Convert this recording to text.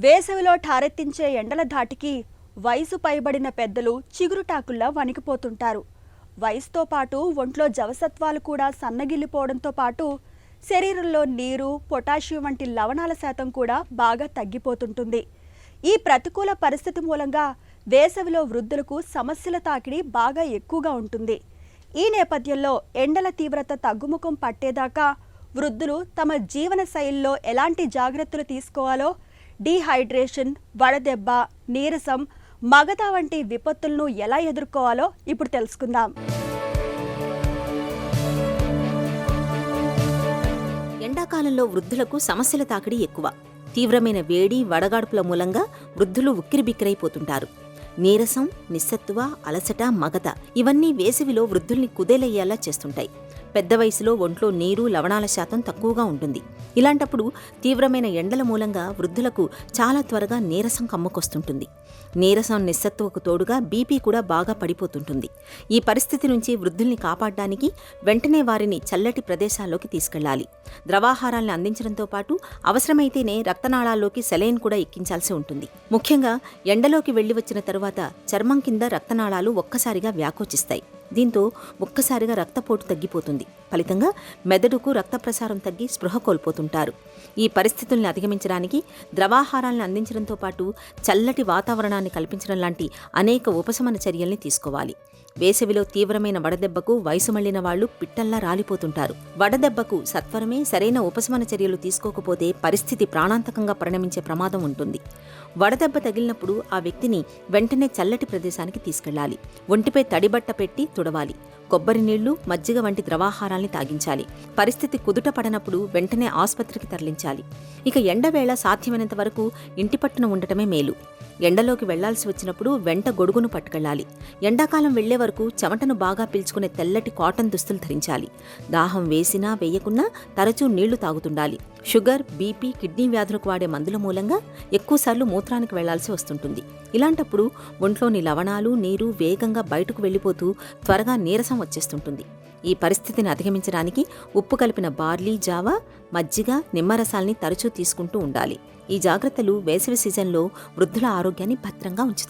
వేసవిలో ఠారెత్తించే ఎండల ధాటికి వయసు పైబడిన పెద్దలు చిగురుటాకుల్లా వణికిపోతుంటారు. వయసుతో పాటు ఒంట్లో జవసత్వాలు కూడా సన్నగిల్లిపోవడంతో పాటు శరీరంలో నీరు, పొటాషియం వంటి లవణాల శాతం కూడా బాగా తగ్గిపోతుంటుంది. ఈ ప్రతికూల పరిస్థితి మూలంగా వేసవిలో వృద్ధులకు సమస్యల తాకిడి బాగా ఎక్కువగా ఉంటుంది. ఈ నేపథ్యంలో ఎండల తీవ్రత తగ్గుముఖం పట్టేదాకా వృద్ధులు తమ జీవన శైలిలో ఎలాంటి జాగ్రత్తలు తీసుకోవాలో, డీహైడ్రేషన్, వడదెబ్బ, నీరసం, మగత వంటి విపత్తులను ఎలా ఎదుర్కోవాలో ఇప్పుడు తెలుసుకుందాం. ఎండాకాలంలో వృద్ధులకు సమస్యల తాకిడి ఎక్కువ. తీవ్రమైన వేడి, వడగాడుపుల మూలంగా వృద్ధులు ఉక్కిరిబిక్కిరైపోతుంటారు. నీరసం, నిస్సత్తువ, అలసట, మగత ఇవన్నీ వేసవిలో వృద్ధుల్ని కుదేలయ్యేలా చేస్తుంటాయి. పెద్ద వయసులో ఒంట్లో నీరు, లవణాల శాతం తక్కువగా ఉంటుంది. ఇలాంటప్పుడు తీవ్రమైన ఎండల మూలంగా వృద్ధులకు చాలా త్వరగా నీరసం కమ్ముకొస్తుంటుంది. నీరసం, నిస్సత్తువకు తోడుగా బీపీ కూడా బాగా పడిపోతుంటుంది. ఈ పరిస్థితి నుంచి వృద్ధుల్ని కాపాడడానికి వెంటనే వారిని చల్లటి ప్రదేశాల్లోకి తీసుకెళ్లాలి. ద్రవాహారాలను అందించడంతో పాటు అవసరమైతేనే రక్తనాళాల్లోకి సెలైన్ కూడా ఎక్కించాల్సి ఉంటుంది. ముఖ్యంగా ఎండలోకి వెళ్లి వచ్చిన తరువాత చర్మం కింద రక్తనాళాలు ఒక్కసారిగా వ్యాకోచిస్తాయి. దీంతో ఒక్కసారిగా రక్తపోటు తగ్గిపోతుంది. ఫలితంగా మెదడుకు రక్త ప్రసారం తగ్గి స్పృహ కోల్పోతుంటారు. ఈ పరిస్థితుల్ని అధిగమించడానికి ద్రవాహారాలను అందించడంతో పాటు చల్లటి వాతావరణాన్ని కల్పించడం లాంటి అనేక ఉపశమన చర్యల్ని తీసుకోవాలి. వేసవిలో తీవ్రమైన వడదెబ్బకు వయసు మళ్లిన వాళ్లు పిట్టల్లా రాలిపోతుంటారు. వడదెబ్బకు సత్వరమే సరైన ఉపశమన చర్యలు తీసుకోకపోతే పరిస్థితి ప్రాణాంతకంగా పరిణమించే ప్రమాదం ఉంటుంది. వడదెబ్బ తగిలినప్పుడు ఆ వ్యక్తిని వెంటనే చల్లటి ప్రదేశానికి తీసుకెళ్లాలి. ఒంటిపై తడిబట్ట పెట్టి తుడవాలి. కొబ్బరి నీళ్లు, మజ్జిగ వంటి ద్రవాహారాల్ని తాగించాలి. పరిస్థితి కుదుట పడనప్పుడు వెంటనే ఆసుపత్రికి తరలించాలి. ఇక ఎండవేళ సాధ్యమైనంత వరకు ఇంటి పట్టున ఉండటమే మేలు. ఎండలోకి వెళ్లాల్సి వచ్చినప్పుడు వెంట గొడుగును పట్టుకెళ్లాలి. ఎండాకాలం వెళ్లే వరకు చెమటను బాగా పీల్చుకునే తెల్లటి కాటన్ దుస్తులు ధరించాలి. దాహం వేసినా వేయకున్నా తరచూ నీళ్లు తాగుతుండాలి. షుగర్, బీపీ, కిడ్నీ వ్యాధులకు వాడే మందుల మూలంగా ఎక్కువసార్లు మూత్రానికి వెళ్లాల్సి వస్తుంటుంది. ఇలాంటప్పుడు ఒంట్లోని లవణాలు, నీరు వేగంగా బయటకు వెళ్లిపోతూ త్వరగా నీరసం వచ్చేస్తుంటుంది. ఈ పరిస్థితిని అధిగమించడానికి ఉప్పు కలిపిన బార్లీ, జావా, మజ్జిగ, నిమ్మరసాల్ని తరచూ తీసుకుంటూ ఉండాలి. ఈ జాగ్రత్తలు వేసవి సీజన్లో వృద్ధుల ఆరోగ్యాన్ని భద్రంగా ఉంచుతాయి.